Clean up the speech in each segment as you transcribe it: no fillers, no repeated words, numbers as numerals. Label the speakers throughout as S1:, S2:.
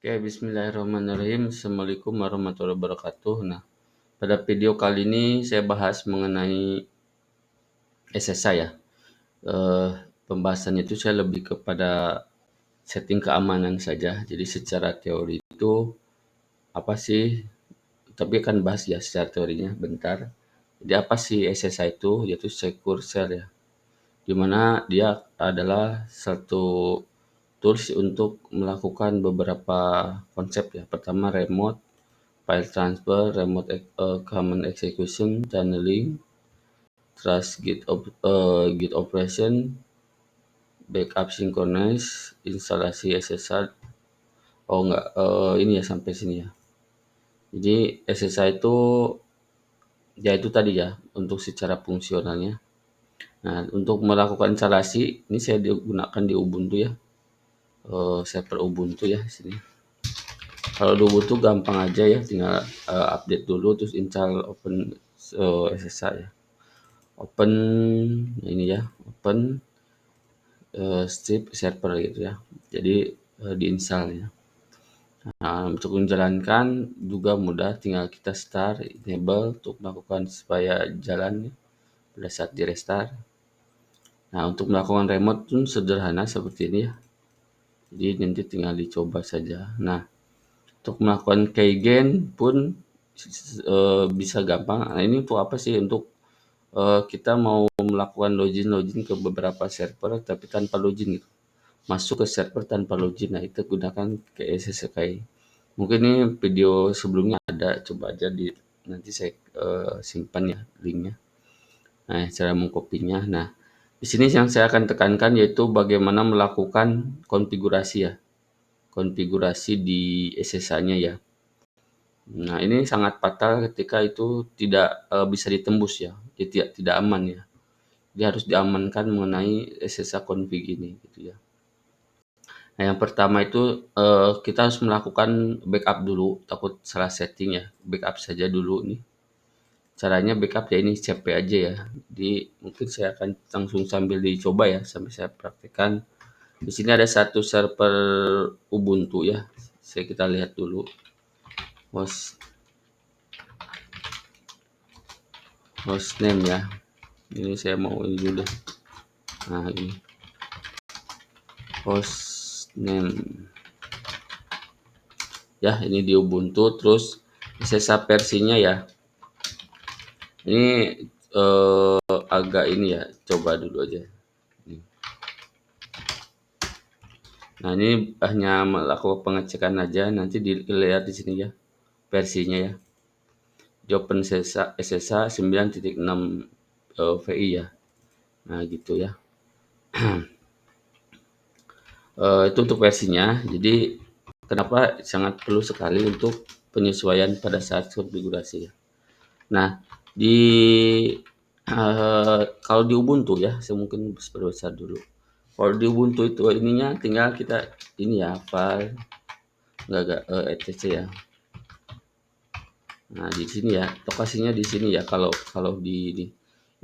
S1: Oke, bismillahirrahmanirrahim. Assalamualaikum warahmatullahi wabarakatuh. Nah, pada video kali ini saya bahas mengenai SSI ya. Pembahasannya itu saya lebih kepada setting keamanan saja. Jadi secara teori itu apa sih? Tapi akan bahas ya secara teorinya bentar. Jadi apa sih SSI itu? Yaitu Secure Share ya. Dimana dia adalah satu tools untuk melakukan beberapa konsep ya. Pertama remote file transfer, remote command execution, channeling, trust git operation, backup synchronize, instalasi SSH. Oh enggak, ini ya sampai sini ya. Jadi SSH itu ya itu tadi ya untuk secara fungsionalnya. Nah, untuk melakukan instalasi ini saya digunakan di Ubuntu ya. Server Ubuntu ya di sini. Kalau di Ubuntu gampang aja ya, tinggal update dulu terus install open SSH ya. Open ini ya, open strip server gitu ya. Jadi diinstal ya. Nah, untuk menjalankan juga mudah, tinggal kita start, enable untuk melakukan supaya jalan ya, pada saat di restart. Nah, untuk melakukan remote pun sederhana seperti ini ya. Jadi nanti tinggal dicoba saja. Nah, untuk melakukan keygen pun bisa gampang. Nah, ini untuk apa sih? Untuk kita mau melakukan login ke beberapa server tapi tanpa login gitu. Masuk ke server tanpa login. Nah, itu gunakan ke SSKI. Mungkin ini video sebelumnya ada, coba aja nanti saya simpan ya linknya. Nah, cara mengkopinya. Nah, di sini yang saya akan tekankan yaitu bagaimana melakukan konfigurasi ya. Konfigurasi di SSH-nya ya. Nah, ini sangat fatal ketika itu tidak bisa ditembus ya. Jadi tidak aman ya. Dia harus diamankan mengenai SSH config ini gitu ya. Nah, yang pertama itu kita harus melakukan backup dulu, takut salah setting ya. Backup saja dulu nih. Caranya backup ya ini CP aja ya. Jadi mungkin saya akan langsung sambil dicoba ya sampai saya praktekkan. Di sini ada satu server Ubuntu ya. Kita lihat dulu. Hostname ya. Ini saya mau ini dulu deh. Nah, ini hostname. Ya, ini di Ubuntu terus SSH versinya ya. Ini agak ini ya, coba dulu aja. Nah, ini hanya melakukan pengecekan aja, nanti dilihat di sini ya versinya ya. Di Open SSH 9.6 VI ya. Nah, gitu ya. Itu untuk versinya. Jadi kenapa sangat perlu sekali untuk penyesuaian pada saat konfigurasi ya. Nah, kalau di Ubuntu ya, saya mungkin perbesar dulu. Kalau di Ubuntu itu ininya tinggal kita ini ya file enggak etc ya. Nah, di sini ya, lokasinya di sini ya kalau di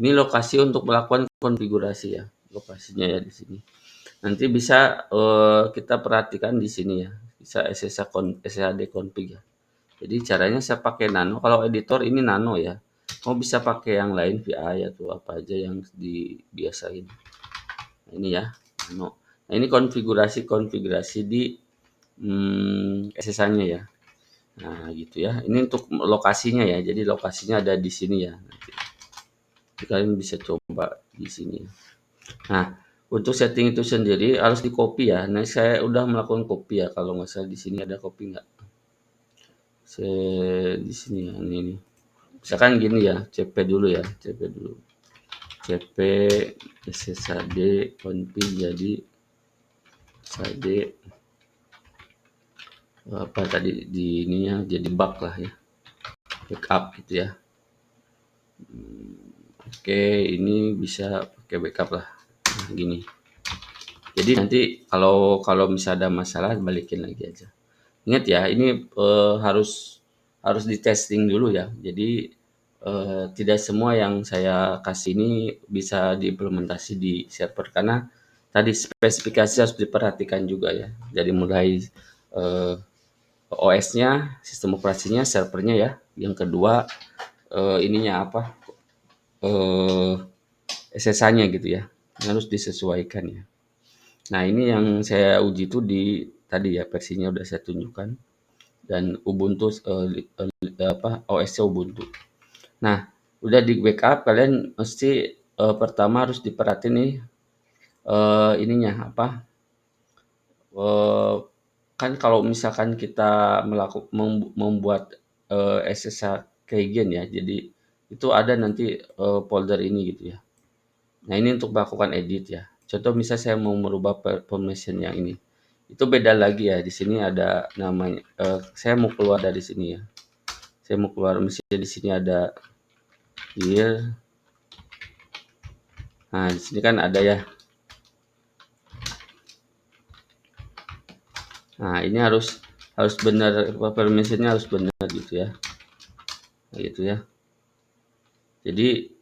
S1: ini lokasi untuk melakukan konfigurasi ya. Lokasinya ya di sini. Nanti bisa kita perhatikan di sini ya. Bisa SSHD config ya. Jadi caranya saya pakai nano. Kalau editor ini nano ya. Mau bisa pakai yang lain VI atau apa aja yang dibiasain. Nah, ini ya nano. Nah, ini konfigurasi di SSH-nya ya. Nah, gitu ya. Ini untuk lokasinya ya. Jadi lokasinya ada di sini ya. Nanti kalian bisa coba di sini. Nah, untuk setting itu sendiri harus di copy ya. Nah, saya udah melakukan copy ya. Kalau nggak salah di sini ada copy nggak? Saya di sini ya. Ini. Misalkan gini ya. CP dulu ya. CP dulu. CP SSHD config jadi SSHD apa tadi di ininya jadi bug lah ya. Backup gitu ya. Oke, ini bisa pakai backup lah. Nah, gini. Jadi nanti kalau misalnya ada masalah balikin lagi aja. Ingat ya, ini harus di testing dulu ya. Jadi tidak semua yang saya kasih ini bisa diimplementasi di server karena tadi spesifikasi harus diperhatikan juga ya. Jadi mulai OS-nya, sistem operasinya, servernya ya. Yang kedua ininya apa? eh SSH-nya gitu ya. Harus disesuaikan ya. Nah, ini yang saya uji itu di tadi ya versinya udah saya tunjukkan dan Ubuntu OS-nya Ubuntu. Nah, udah di backup kalian mesti pertama harus diperhatiin nih ininya apa? eh, Kan kalau misalkan kita membuat SSH keygen ya, jadi itu ada nanti folder ini gitu ya. Nah, ini untuk melakukan edit ya. Contoh misalnya saya mau merubah permission yang ini. Itu beda lagi ya. Di sini ada namanya saya mau keluar dari sini ya. Saya mau keluar misalnya di sini ada here. Nah, di sini kan ada ya. Nah, ini harus benar permissionnya harus benar gitu ya. Nah, gitu ya. Jadi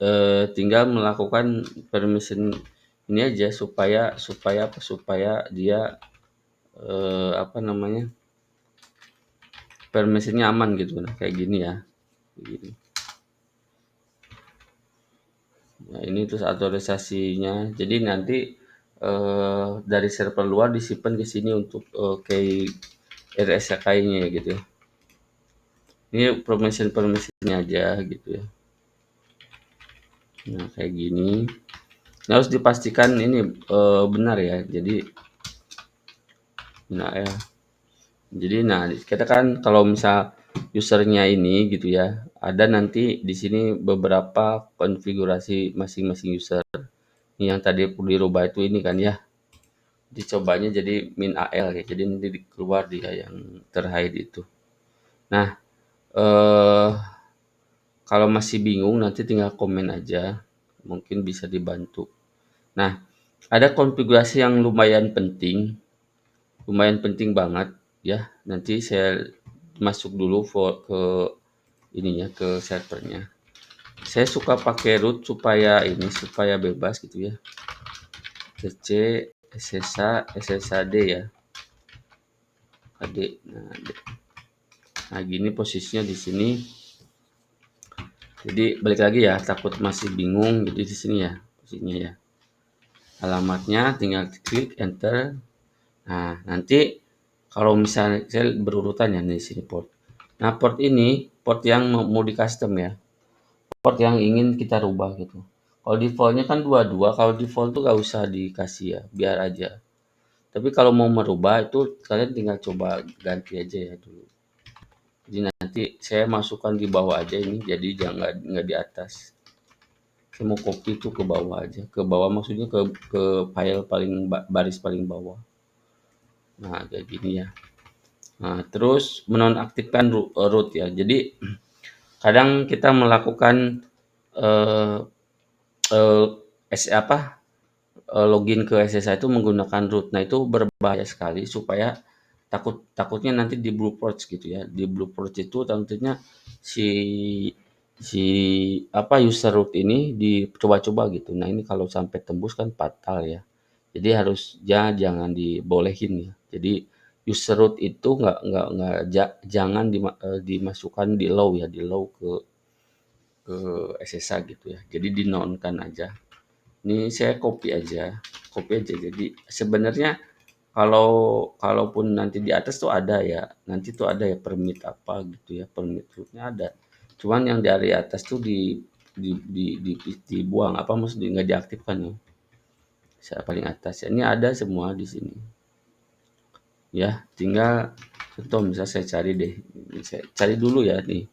S1: tinggal melakukan permission ini aja supaya dia apa namanya? Permissionnya aman gitu. Nah, kayak gini ya. Gini. Nah, ini terus autorisasinya. Jadi nanti dari server luar disimpan ke sini untuk key RSA-nya gitu ya. Ini permission-permissionnya aja gitu ya. Nah, kayak gini. Nah, harus dipastikan ini benar ya. Jadi nah ya. Jadi nah kita kan kalau misal usernya ini gitu ya, ada nanti di sini beberapa konfigurasi masing-masing user. Ini yang tadi perlu dirubah itu ini kan ya. Dicobanya jadi min AL ya. Jadi nanti keluar dia yang terhide itu. Nah, eh kalau masih bingung nanti tinggal komen aja. Mungkin bisa dibantu. Nah, ada konfigurasi yang lumayan penting banget ya. Nanti saya masuk dulu ke ininya ke servernya. Saya suka pakai root supaya bebas gitu ya. cc sshd ya. AD. Nah, gini posisinya di sini. Jadi balik lagi ya, takut masih bingung. Jadi di sini ya posisinya ya. Alamatnya tinggal klik enter. Nah, nanti kalau misalnya saya berurutan ya di sini port. Nah, port yang mau di custom ya. Port yang ingin kita rubah gitu. Kalau defaultnya kan 22, kalau default tuh gak usah dikasih ya, biar aja. Tapi kalau mau merubah itu kalian tinggal coba ganti aja ya dulu. Jadi nanti saya masukkan di bawah aja ini, jadi jangan nggak di atas. Saya mau copy itu ke bawah aja, ke bawah maksudnya ke file baris paling bawah. Nah, kayak gini ya. Nah, terus menonaktifkan root ya. Jadi kadang kita melakukan eh, eh, apa login ke SSH itu menggunakan root. Nah, itu berbahaya sekali supaya takutnya nanti di blueport gitu ya. Di blueport itu tentunya si si user root ini dicoba-coba gitu. Nah, ini kalau sampai tembus kan fatal ya. Jadi jangan dibolehin ya. Jadi user root itu jangan dimasukkan di low ya, di low ke SSH gitu ya. Jadi dinonkan aja. Ini saya copy aja. Jadi sebenarnya kalaupun nanti di atas tuh ada ya, nanti tuh ada ya permit apa gitu ya, permit rootnya ada. Cuman yang dari atas tuh dibuang apa maksudnya nggak diaktifkan ya. Saya paling atas. Ini ada semua di sini. Ya, tinggal contoh misalnya saya cari deh. Saya cari dulu ya nih.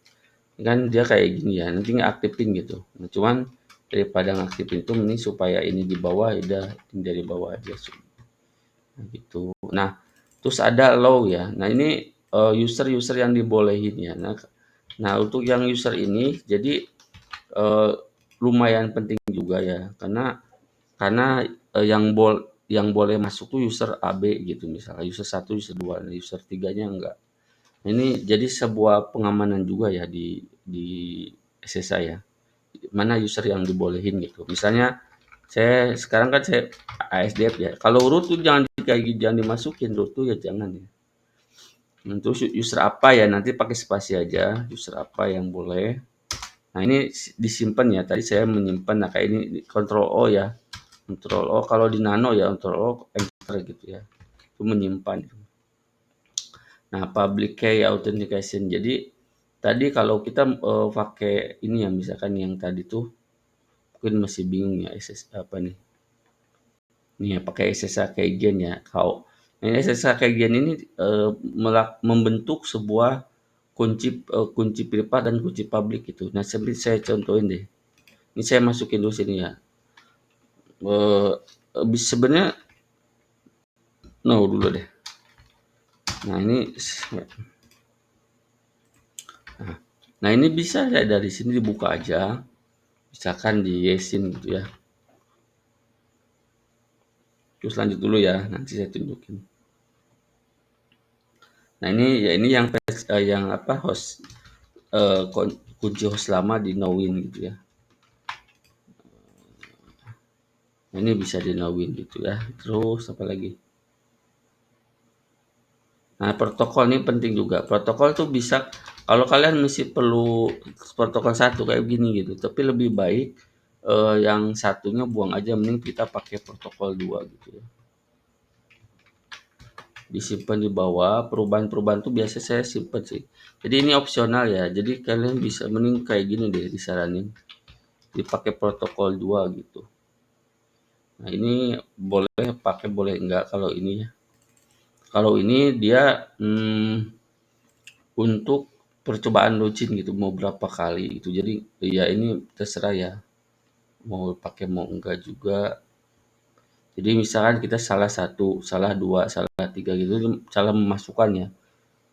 S1: Kan dia kayak gini ya, nanti aktifin gitu. Nah, cuman daripada ngaktifin itu ini supaya ini di bawah udah dari bawah aja nah, gitu. Nah, terus ada low ya. Nah, ini user-user yang dibolehin ya. Nah, untuk yang user ini jadi eh, lumayan penting juga ya karena yang boleh masuk tuh user AB gitu misalnya user 1, user 2, nah, user 3-nya enggak. Nah, ini jadi sebuah pengamanan juga ya di SSH ya. Mana user yang dibolehin gitu. Misalnya sekarang kan saya ASDF ya. Kalau root tuh jangan dimasukin root tuh ya jangan ya. Terus user apa ya, nanti pakai spasi aja, user apa yang boleh. Nah ini disimpan ya, tadi saya menyimpan, nah kayak ini Ctrl O ya, Ctrl O, kalau di nano ya Ctrl O, enter gitu ya, itu menyimpan. Nah public key authentication, jadi tadi kalau kita pakai ini ya, misalkan yang tadi tuh mungkin masih bingung ya, SS apa nih, ini ya pakai SSH keygen ya. Kalau ini SSH keygen ini membentuk sebuah kunci privat dan kunci publik itu. Nah, seperti saya contohin deh. Ini saya masukin dulu sini ya. Sebenarnya no dulu deh. Nah, nah ini bisa ya, dari sini dibuka aja. Misalkan di yesin gitu ya. Terus lanjut dulu ya, nanti saya tunjukin. Nah, ini yang apa, host kunci host lama di Knowin gitu ya. Nah, ini bisa di Knowin gitu ya. Terus apa lagi? Nah, protokol ini penting juga. Protokol tuh bisa, kalau kalian masih perlu protokol satu kayak gini gitu, tapi lebih baik yang satunya buang aja, mending kita pakai protokol 2 gitu ya. Disimpan di bawah, perubahan-perubahan tuh biasa saya simpan sih. Jadi ini opsional ya. Jadi kalian bisa mending kayak gini deh, disaranin dipakai protokol 2 gitu. Nah, ini boleh pakai, boleh enggak kalau ini ya. Kalau ini dia untuk percobaan login gitu, mau berapa kali gitu. Jadi ya ini terserah ya, mau pakai mau enggak juga. Jadi misalkan kita salah satu, salah dua, salah tiga gitu, salah memasukkannya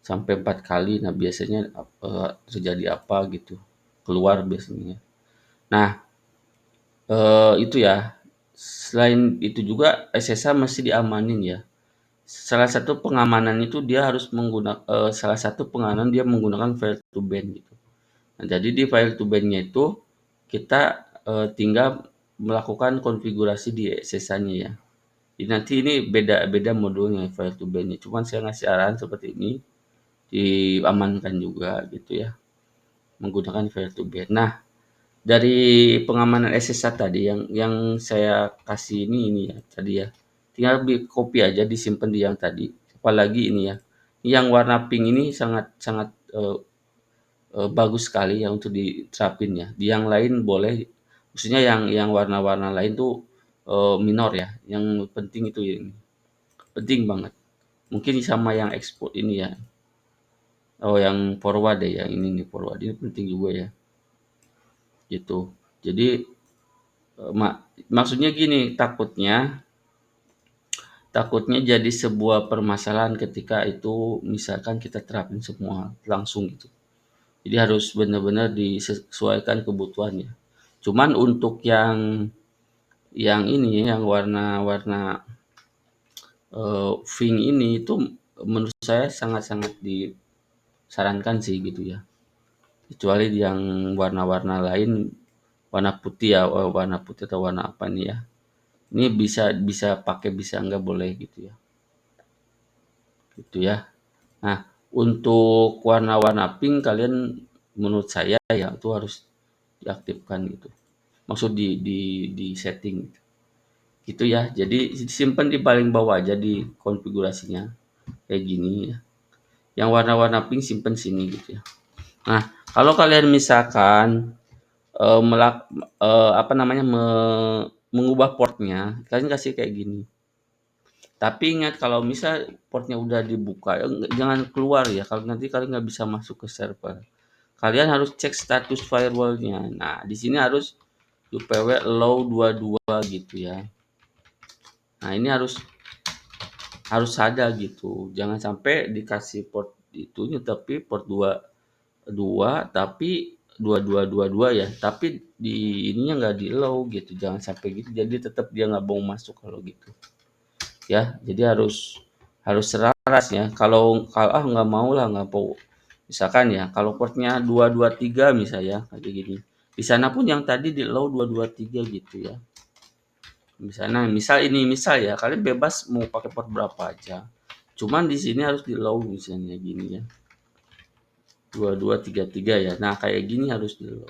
S1: sampai 4 kali. Nah biasanya terjadi apa gitu, keluar biasanya. Nah itu ya. Selain itu juga SSH masih diamanin ya. Salah satu pengamanan itu dia harus menggunakan salah satu pengamanan dia menggunakan file to ban gitu. Nah, jadi di file to ban-nya itu kita tinggal melakukan konfigurasi di SSH-nya ya. Jadi nanti ini beda modulnya file to ban-nya. Cuman saya ngasih arahan seperti ini, diamankan juga gitu ya, menggunakan file to ban. Nah, dari pengamanan SSH tadi yang saya kasih ini ya tadi ya. Tinggal copy aja, disimpan di yang tadi. Apalagi ini ya. Yang warna pink ini sangat sangat bagus sekali ya untuk diterapin ya. Di yang lain boleh, maksudnya yang warna-warna lain tuh minor ya. Yang penting itu ini. Penting banget. Mungkin sama yang export ini ya. Oh, yang forward deh ya. Ini nih forward. Ini penting juga ya. Gitu. Jadi maksudnya gini, takutnya jadi sebuah permasalahan ketika itu misalkan kita terapin semua langsung gitu. Jadi harus benar-benar disesuaikan kebutuhannya. Cuman untuk yang ini yang warna-warna pink ini itu menurut saya sangat-sangat disarankan sih gitu ya. Kecuali yang warna-warna lain, warna putih ya, warna putih atau warna apa nih ya. Ini bisa bisa pakai, bisa enggak boleh gitu ya. Gitu ya. Nah, untuk warna-warna pink kalian menurut saya ya itu harus diaktifkan gitu. Maksud di setting gitu. Gitu ya. Jadi simpan di paling bawah aja di konfigurasinya kayak gini ya. Yang warna-warna pink simpan sini gitu ya. Nah, kalau kalian misalkan apa namanya mengubah portnya, kalian kasih kayak gini. Tapi ingat kalau misal portnya udah dibuka, jangan keluar ya. Kalau nanti kalian nggak bisa masuk ke server. Kalian harus cek status firewallnya. Nah, di sini harus UPW low 22 gitu ya. Nah, ini harus ada gitu. Jangan sampai dikasih port itunya tapi port 22 tapi 2222 ya. Tapi di ininya nggak di low gitu. Jangan sampai gitu. Jadi tetap dia nggak mau masuk kalau gitu. Ya, jadi harus selaras ya. Kalau nggak mau lah, nggak mau. Misalkan ya, kalau portnya 223 misalnya kayak gini. Di sana pun yang tadi di low 223 gitu ya. Misalnya, misal ya, kalian bebas mau pakai port berapa aja. Cuman di sini harus di low misalnya gini ya. 2233 ya. Nah, kayak gini harus di low.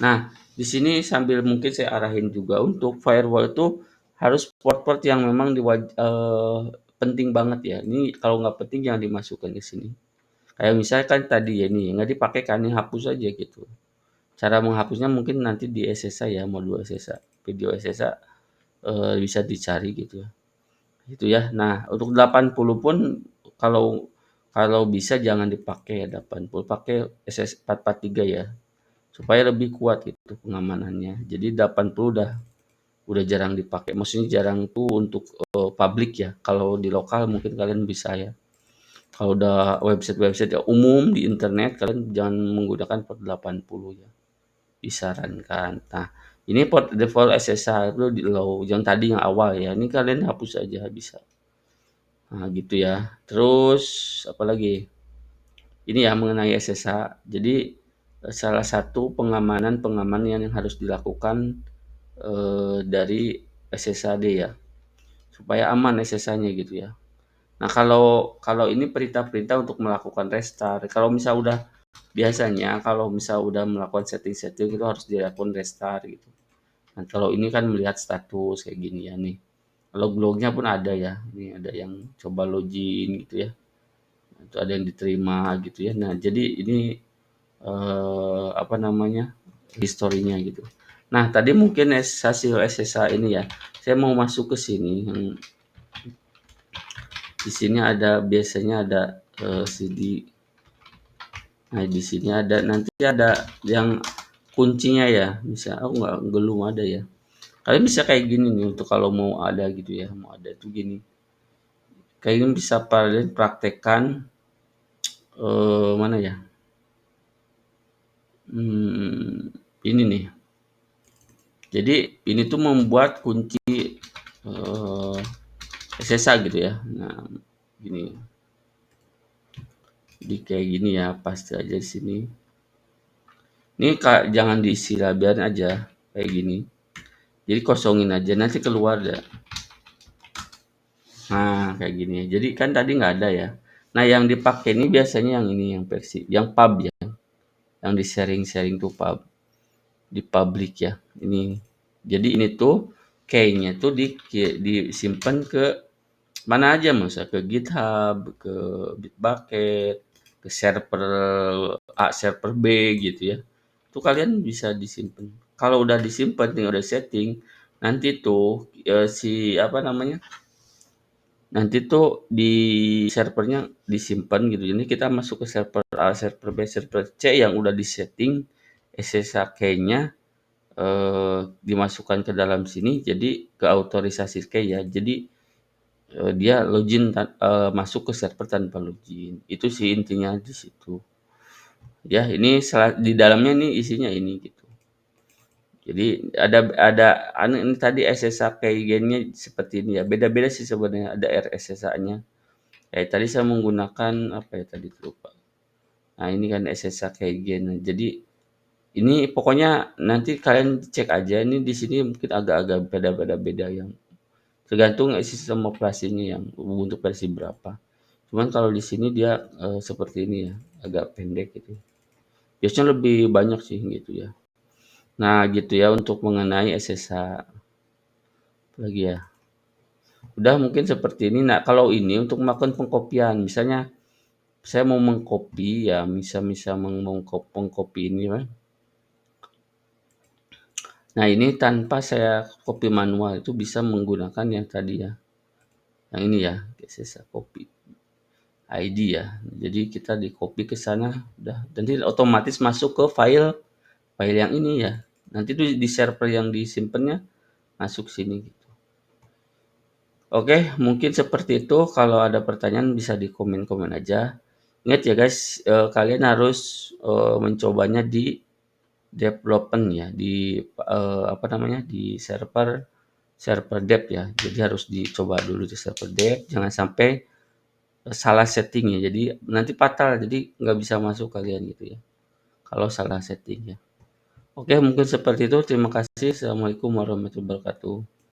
S1: Nah, di sini sambil mungkin saya arahin juga untuk firewall itu harus port-port yang memang penting banget ya. Ini kalau nggak penting jangan dimasukkan ke sini. Kayak misalkan tadi ya nih, nggak dipakai kan, ini hapus aja gitu. Cara menghapusnya mungkin nanti di SSA ya, modul SSA, video SSA bisa dicari gitu ya. Itu ya. Nah, untuk 80 pun kalau kalau bisa jangan dipakai ya 80, pakai SS443 ya. Supaya lebih kuat gitu pengamanannya. Jadi 80 udah jarang dipakai. Maksudnya jarang tuh untuk publik ya. Kalau di lokal mungkin kalian bisa ya. Kalau udah website-website ya umum di internet kalian jangan menggunakan port 80 ya. Disarankan. Nah, ini port default SSH itu di low. Yang tadi yang awal ya. Ini kalian hapus aja bisa. Nah, gitu ya. Terus apa lagi? Ini ya mengenai SSH. Jadi salah satu pengamanan yang harus dilakukan dari SSHD ya. Supaya aman SSH-nya gitu ya. Nah, kalau kalau ini perintah-perintah untuk melakukan restart. Kalau misal udah biasanya kalau misal udah melakukan setting-setting itu harus dilakukan restart gitu. Nah, kalau ini kan melihat status kayak gini ya nih. Log-lognya pun ada ya. Ini ada yang coba login gitu ya. Itu ada yang diterima gitu ya. Nah, jadi ini apa namanya? Historinya gitu. Nah, tadi mungkin hasil SSH ini ya. Saya mau masuk ke sini. Di sini ada biasanya ada CD. Nah, di sini ada nanti ada yang kuncinya ya. Bisa aku nggak belum ada ya. Kalian bisa kayak gini nih untuk kalau mau ada gitu ya. Mau ada tuh gini. Kayak gini bisa kalian praktekkan mana ya? Ini nih. Jadi ini tuh membuat kunci SSH gitu ya. Nah, gini. Jadi kayak gini ya, pasti aja di sini. Ini jangan diisi lah, biar aja kayak gini. Jadi kosongin aja, nanti keluar ya. Nah, kayak gini ya. Jadi kan tadi nggak ada ya. Nah, yang dipakai ini biasanya yang ini, yang versi, yang pub ya. Yang di sharing-sharing tuh pub. Di public ya. Ini. Jadi ini tuh key-nya tuh disimpan ke mana aja masa ke GitHub, ke Bitbucket, ke server A, server B gitu ya. Itu kalian bisa disimpan. Kalau udah disimpan tinggal udah setting, nanti tuh si apa namanya? Nanti tuh di servernya disimpan gitu. Jadi kita masuk ke server A, server B, server C yang udah disetting SSH key-nya dimasukkan ke dalam sini jadi ke autorisasi key ya. Jadi dia login masuk ke server tanpa login. Itu sih intinya di situ. Ya, ini di dalamnya nih isinya ini gitu. Jadi ada ini tadi SSH key-nya seperti ini ya. Beda-beda sih sebenarnya ada RSSH-nya. Kayak tadi saya menggunakan apa ya tadi lupa. Nah, ini kan SSH key. Jadi ini pokoknya nanti kalian cek aja ini di sini mungkin agak-agak beda-beda yang tergantung sistem operasinya yang untuk versi berapa. Cuman kalau di sini dia seperti ini ya, agak pendek gitu. Biasanya lebih banyak sih gitu ya. Nah, gitu ya untuk mengenai SSH lagi ya. Udah mungkin seperti ini. Nah, kalau ini untuk melakukan pengkopian, misalnya saya mau mengcopy ya, bisa mengcopy ini ya. Nah, ini tanpa saya copy manual itu bisa menggunakan yang tadi ya. Yang ini ya, SSH copy ID ya. Jadi kita di copy ke sana udah. Nanti otomatis masuk ke file yang ini ya. Nanti tuh di server yang disimpannya masuk sini gitu. Oke, mungkin seperti itu. Kalau ada pertanyaan bisa di komen-komen aja. Ingat ya guys, kalian harus mencobanya di development ya, di apa namanya di server dev ya. Jadi harus dicoba dulu di server dev. Jangan sampai salah setting ya. Jadi nanti fatal. Jadi nggak bisa masuk kalian gitu ya. Kalau salah setting ya. Oke, mungkin seperti itu. Terima kasih. Assalamualaikum warahmatullahi wabarakatuh.